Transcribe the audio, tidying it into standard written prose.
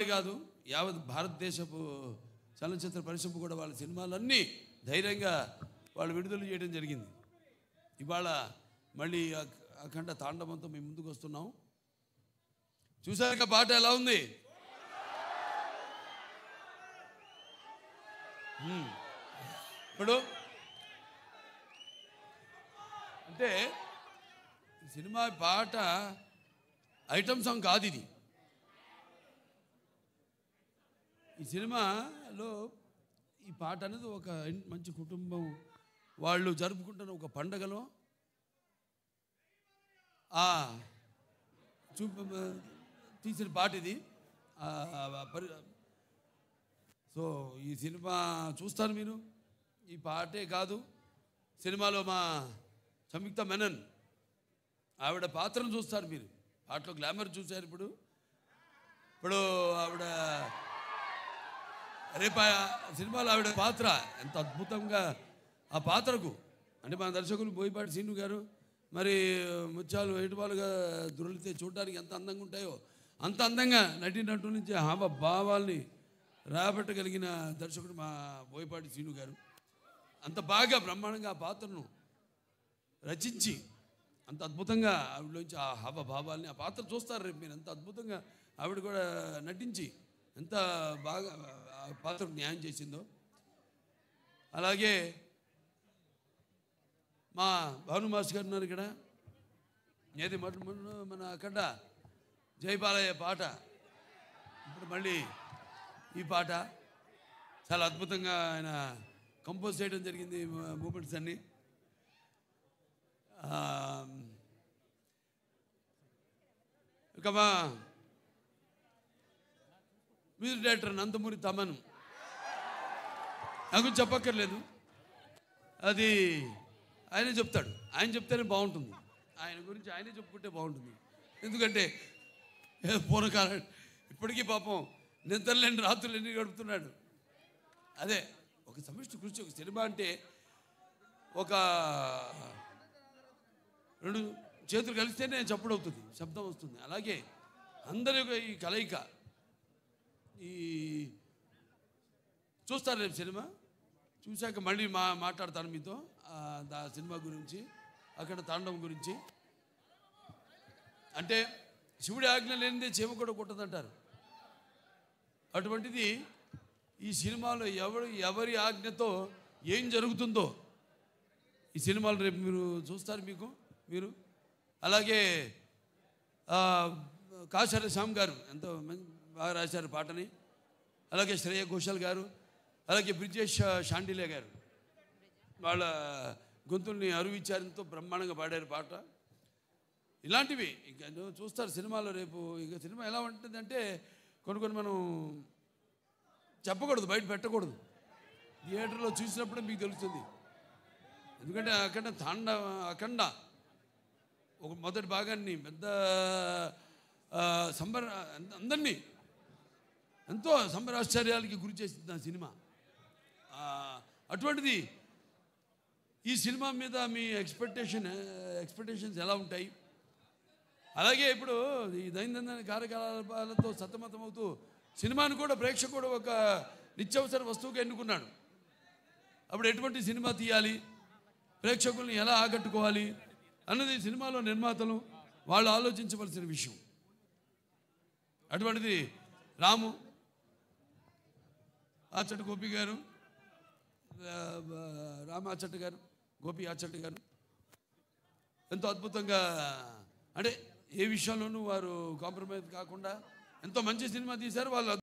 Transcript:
కాదు యావత్ భారతదేశపు చలనచిత్ర పరిశ్రమ కూడా వాళ్ళ సినిమాలన్నీ ధైర్యంగా వాళ్ళు విడుదల చేయడం జరిగింది. ఇవాళ మళ్ళీ అఖండ తాండవంతో మేము ముందుకు వస్తున్నాం. చూసాక పాట ఎలా ఉంది? ఇప్పుడు అంటే సినిమా పాట ఐటమ్ సాంగ్ కాదు ఇది. ఈ సినిమాలో ఈ పాట అనేది ఒక మంచి కుటుంబం వాళ్ళు జరుపుకుంటున్న ఒక పండగలో తీసిన పాట ఇది. సో ఈ సినిమా చూస్తారు మీరు. ఈ పాటే కాదు, సినిమాలో మా సంయుక్త మెనన్ ఆవిడ పాత్రను చూస్తారు మీరు. పాటలో గ్లామర్ చూశారు. ఇప్పుడు ఆవిడ రేపు సినిమాలో ఆవిడ పాత్ర ఎంత అద్భుతంగా ఆ పాత్రకు అంటే మన దర్శకులు బోయపాటి శ్రీను గారు మరి ముత్యాలు ఏటుపాలుగా దొరికితే చూడడానికి ఎంత అందంగా ఉంటాయో అంత అందంగా నటినట్టు నుంచి భావాల్ని రాబట్టగలిగిన దర్శకుడు మా బోయపాటి శ్రీను గారు. అంత బాగా బ్రహ్మాండంగా ఆ పాత్రను రచించి అంత అద్భుతంగా ఆవిడలోంచి ఆ భావాల్ని ఆ పాత్ర చూస్తారు రేపు మీరు. ఎంత అద్భుతంగా ఆవిడ కూడా నటించి ఎంత బాగా ఆ పాత్రకు న్యాయం చేసిందో. అలాగే మా భాను మాస్ గారు ఉన్నారు ఇక్కడ. ఏది మన అక్కడ జయపాలయ్య పాట, ఇప్పుడు మళ్ళీ ఈ పాట చాలా అద్భుతంగా ఆయన కంపోజ్ చేయడం జరిగింది. మూమెంట్స్ అన్నీ ఇక మా మ్యూజిక్ డైరెక్టర్ నందమూరి తమన్ నాకు చెప్పక్కర్లేదు, అది ఆయనే చెప్తాడు. ఆయన చెప్తేనే బాగుంటుంది. ఆయన గురించి ఆయనే చెప్పుకుంటే బాగుంటుంది. ఎందుకంటే పూర్వకాలం ఇప్పటికీ పాపం నిద్రలేని రాత్రులు ఎన్ని గడుపుతున్నాడు. అదే ఒక సమిష్టి కృషి. ఒక సినిమా అంటే ఒక రెండు చేతులు కలిస్తేనే చప్పుడవుతుంది, శబ్దం వస్తుంది. అలాగే అందరి ఈ కలయిక ఈ చూస్తారు రేపు సినిమా చూశాక మళ్ళీ మాట్లాడతాను మీతో ఆ సినిమా గురించి, అక్కడ తాండవం గురించి. అంటే శివుడి ఆజ్ఞ లేనిదే చీమ కూడా కొట్టదంటారు. అటువంటిది ఈ సినిమాలో ఎవరి ఆజ్ఞతో ఏం జరుగుతుందో ఈ సినిమాలు రేపు మీరు చూస్తారు మీరు. అలాగే కాశర శ్యామ్ గారు ఎంతో బాగా రాశారు పాటని. అలాగే శ్రేయ ఘోషాల్ గారు, అలాగే బ్రిజేష్ షాండిలే గారు వాళ్ళ గొంతుల్ని అరువిచ్చారు, ఎంతో బ్రహ్మాండంగా పాడారు పాట. ఇలాంటివి ఇంకా చూస్తారు సినిమాలో రేపు. ఇక సినిమా ఎలా ఉంటుందంటే కొన్ని మనం చెప్పకూడదు, బయట పెట్టకూడదు. థియేటర్లో చూసినప్పుడే మీకు తెలుస్తుంది. ఎందుకంటే అఖండ ఒక మొదటి భాగాన్ని పెద్ద అందరినీ ఎంతో సంబరాశ్చర్యాలకి గురి చేసింది ఆ సినిమా. అటువంటిది ఈ సినిమా మీద మీ ఎక్స్పెక్టేషన్స్ ఎలా ఉంటాయి? అలాగే ఇప్పుడు ఈ దైనందిన కార్యకలాపాలతో సతమతమవుతూ సినిమాను కూడా ప్రేక్షకుడు ఒక నిత్యావసర వస్తువుగా ఎన్నుకున్నాడు. అప్పుడు ఎటువంటి సినిమా తీయాలి, ప్రేక్షకుల్ని ఎలా ఆకట్టుకోవాలి అన్నది సినిమాలో నిర్మాతలు వాళ్ళు ఆలోచించవలసిన విషయం. అటువంటిది రాము ఆచట్ గోపి గారు, రామ ఆచట్ గారు, గోపి ఆచట్ గారు ఎంతో అద్భుతంగా అంటే ఏ విషయంలోనూ వారు కాంప్రమైజ్ కాకుండా ఎంతో మంచి సినిమా తీశారు వాళ్ళు.